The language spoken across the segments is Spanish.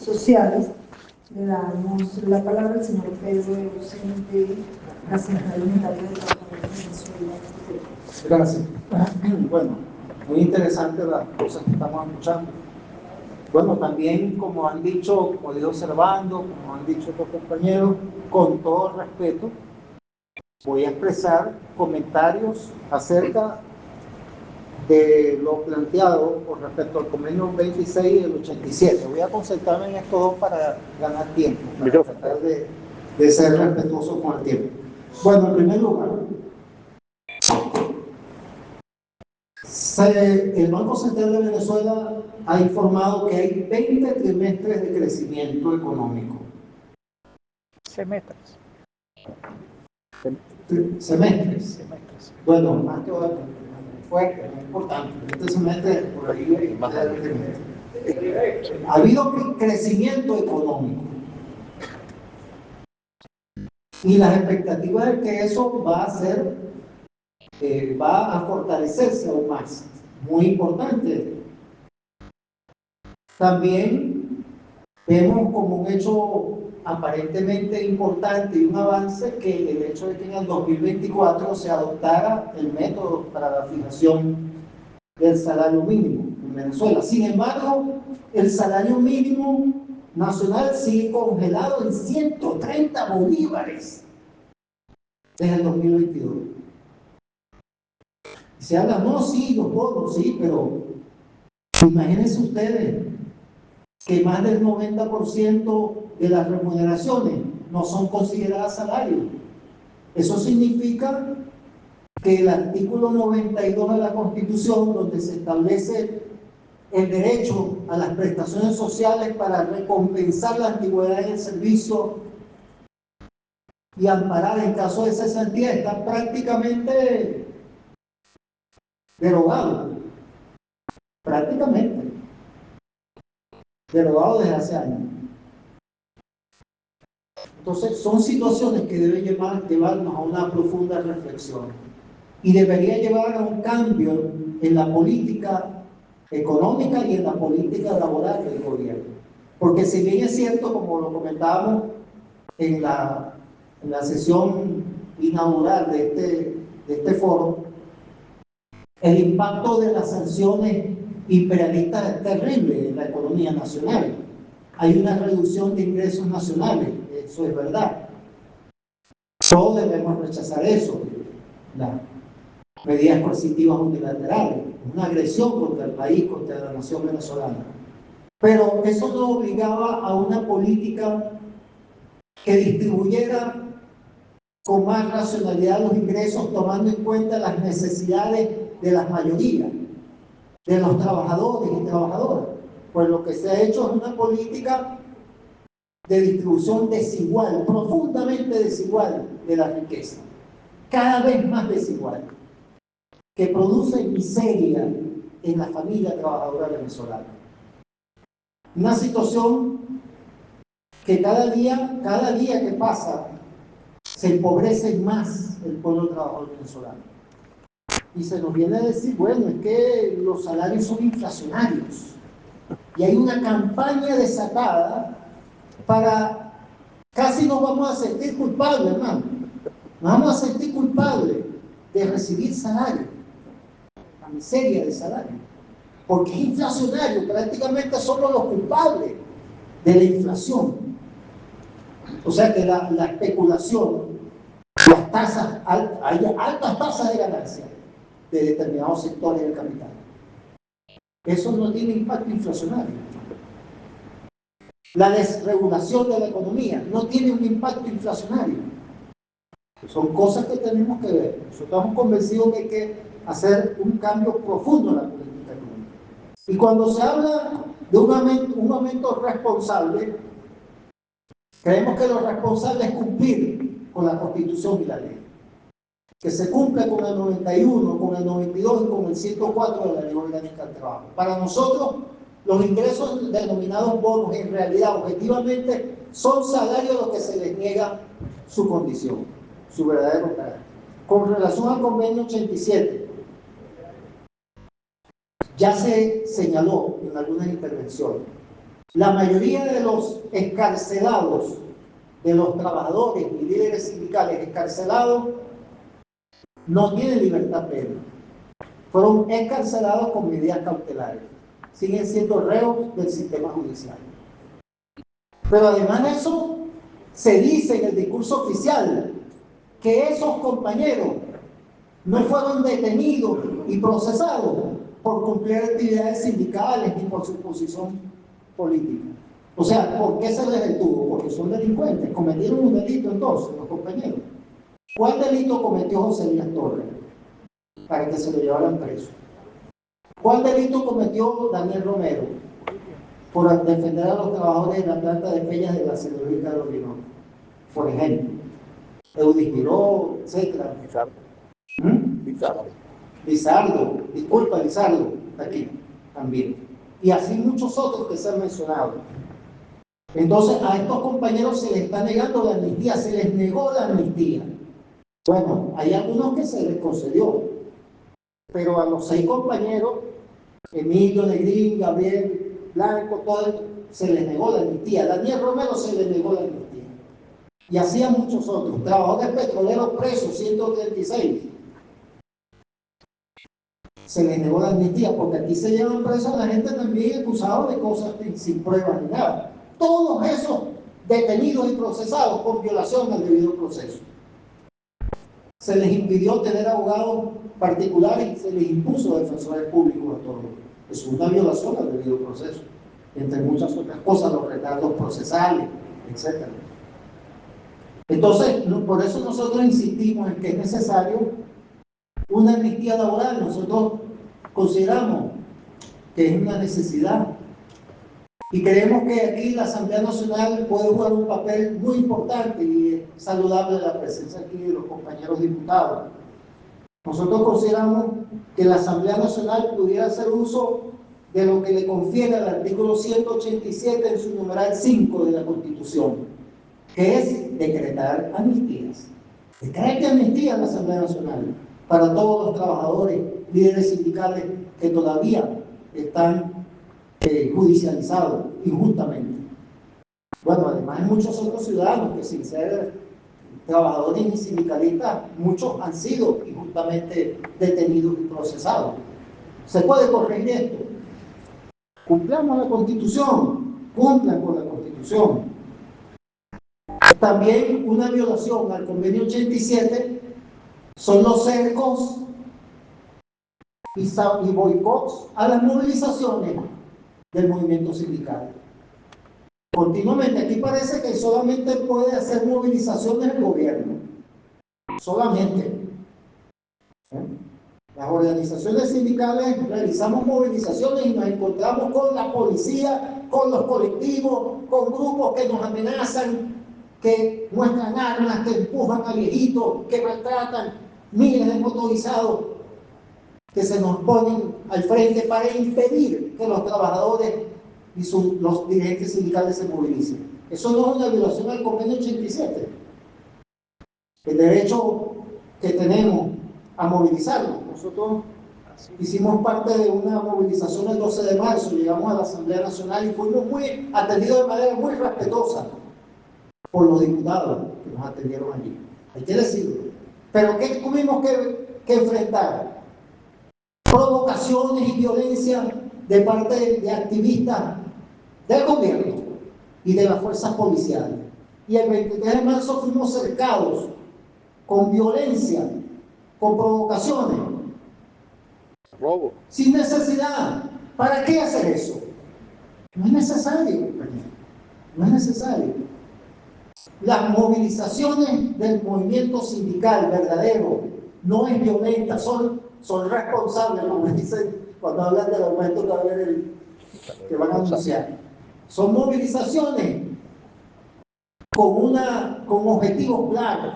sociales. Le damos la palabra al señor Pedro Eusen de la Central Unitaria de Trabajadores de Venezuela. Gracias. Bueno, muy interesante las cosas que estamos escuchando. Bueno, también como han dicho, como dijo Servando, como han dicho otros compañeros, con todo respeto, voy a expresar comentarios acerca de lo planteado con respecto al convenio 26 y el 87. Voy a concentrarme en estos dos para ganar tiempo, para tratar de ser respetuoso con el tiempo. Bueno, en primer lugar, el Banco Central de Venezuela ha informado que hay 20 trimestres de crecimiento económico. Semestres. Semestres. Bueno, más que ahora, fuerte, muy importante. Este semestre, por ahí, ha habido crecimiento económico. Y las expectativas es que eso va a fortalecerse aún más. Muy importante. También vemos como un hecho aparentemente importante y un avance que el hecho de que en el 2024 se adoptara el método para la fijación del salario mínimo en Venezuela. Sin embargo, el salario mínimo nacional sigue congelado en 130 bolívares desde el 2022. Y se habla, no, sí, los bonos, sí, pero imagínense ustedes que más del 90% de las remuneraciones no son consideradas salario. Eso significa que el artículo 92 de la Constitución, donde se establece el derecho a las prestaciones sociales para recompensar la antigüedad en el servicio y amparar en caso de cesantía, está prácticamente derogado. Prácticamente derogado desde hace años. Entonces, son situaciones que deben llevarnos a una profunda reflexión y debería llevar a un cambio en la política económica y en la política laboral del gobierno. Porque si bien es cierto, como lo comentábamos en la sesión inaugural de este foro, el impacto de las sanciones imperialistas es terrible en la economía nacional. Hay una reducción de ingresos nacionales, eso es verdad. Todos debemos rechazar eso. Las medidas coercitivas unilaterales, una agresión contra el país, contra la nación venezolana. Pero eso no obligaba a una política que distribuyera con más racionalidad los ingresos, tomando en cuenta las necesidades de las mayorías, de los trabajadores y trabajadoras. Pues lo que se ha hecho es una política de distribución desigual, profundamente desigual de la riqueza, cada vez más desigual, que produce miseria en la familia trabajadora venezolana. Una situación que cada día que pasa se empobrece más el pueblo trabajador venezolano. Y se nos viene a decir, bueno, es que los salarios son inflacionarios. Y hay una campaña desatada para, casi nos vamos a sentir culpables, hermano. Nos vamos a sentir culpables de recibir salario, la miseria de salario. Porque es inflacionario, prácticamente somos los culpables de la inflación. O sea que la especulación, las tasas, hay altas tasas de ganancia de determinados sectores del capital. Eso no tiene impacto inflacionario. La desregulación de la economía no tiene un impacto inflacionario. Son cosas que tenemos que ver. Nosotros estamos convencidos que hay que hacer un cambio profundo en la política económica. Y cuando se habla de un aumento responsable, creemos que lo responsable es cumplir con la Constitución y la ley. Que se cumpla con el 91, con el 92 y con el 104 de la Ley Orgánica del Trabajo. Para nosotros, los ingresos denominados bonos en realidad, objetivamente, son salarios a los que se les niega su condición, su verdadero carácter. Con relación al convenio 87, ya se señaló en algunas intervenciones La mayoría de los excarcelados, de los trabajadores y líderes sindicales excarcelados, no tienen libertad plena. Fueron excarcelados con medidas cautelares. Siguen siendo reos del sistema judicial. Pero además de eso, se dice en el discurso oficial que esos compañeros no fueron detenidos y procesados por cumplir actividades sindicales ni por su posición política. O sea, ¿por qué se les detuvo? Porque son delincuentes. Cometieron un delito entonces, los compañeros. ¿Cuál delito cometió José Díaz Torres para que se lo llevaran preso? ¿Cuál delito cometió Daniel Romero por defender a los trabajadores de la planta de Peñas de la Siderúrgica de Orinoco? Por ejemplo, Eudis Miró, etc. Lizardo, disculpa, Lizardo, aquí también. Y así muchos otros que se han mencionado. Entonces, a estos compañeros se les está negando la amnistía, se les negó la amnistía. Bueno, hay algunos que se les concedió, pero a los 6 compañeros, Emilio Negrín, Gabriel Blanco, todos, se les negó la amnistía. A Daniel Romero se les negó la amnistía. Y así a muchos otros. Trabajadores petroleros presos, 136. Se les negó la amnistía, porque aquí se llevan presos a la gente también acusada de cosas sin pruebas ni nada. Todos esos detenidos y procesados por violación del debido proceso. Se les impidió tener abogados particulares y se les impuso defensores públicos a todos. Es una violación al debido proceso, entre muchas otras cosas, los retardos procesales, etc. Entonces, por eso nosotros insistimos en que es necesario una amnistía laboral. Nosotros consideramos que es una necesidad y creemos que aquí la Asamblea Nacional puede jugar un papel muy importante, y es saludable la presencia aquí de los compañeros diputados. Nosotros consideramos que la Asamblea Nacional pudiera hacer uso de lo que le confiere al artículo 187 en su numeral 5 de la Constitución, que es decretar amnistías. Decrete amnistía en la Asamblea Nacional para todos los trabajadores, líderes sindicales que todavía están judicializados injustamente. Bueno, además hay muchos otros ciudadanos que, sin ser trabajadores ni sindicalistas, muchos han sido injustamente detenidos y procesados. ¿Se puede corregir esto? Cumplamos la Constitución, cumplan con la Constitución. También una violación al Convenio 87 son los cercos y boicots a las movilizaciones del movimiento sindical. Continuamente, aquí parece que solamente puede hacer movilizaciones el gobierno. Solamente. Las organizaciones sindicales realizamos movilizaciones y nos encontramos con la policía, con los colectivos, con grupos que nos amenazan, que muestran armas, que empujan a viejitos, que maltratan, miles de motorizados que se nos ponen al frente para impedir que los trabajadores y los dirigentes sindicales se movilicen. Eso no es una violación al Convenio 87. El derecho que tenemos a movilizarnos. Nosotros hicimos parte de una movilización el 12 de marzo, llegamos a la Asamblea Nacional y fuimos muy atendidos de manera muy respetuosa por los diputados que nos atendieron allí. Hay que decirlo. Pero ¿qué tuvimos que enfrentar? Provocaciones y violencia de parte de activistas del gobierno y de las fuerzas policiales. Y el 23 de marzo fuimos cercados con violencia, con provocaciones. Robo. Sin necesidad. ¿Para qué hacer eso? No es necesario. No es necesario. Las movilizaciones del movimiento sindical verdadero no es violenta, son responsables, como dicen cuando hablan del aumento que van a anunciar. Son movilizaciones con objetivos claros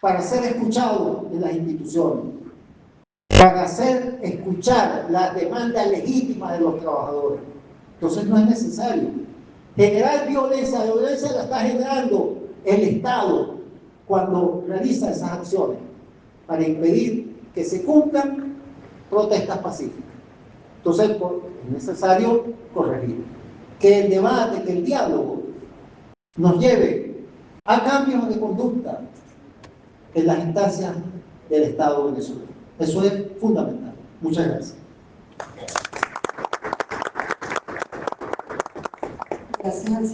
para ser escuchados en las instituciones, para hacer escuchar las demandas legítimas de los trabajadores. Entonces no es necesario generar violencia. La violencia la está generando el Estado cuando realiza esas acciones para impedir que se cumplan protestas pacíficas. Entonces es necesario corregir. que el debate, que el diálogo nos lleve a cambios de conducta en las instancias del Estado venezolano. Eso es fundamental. Muchas gracias. Gracias al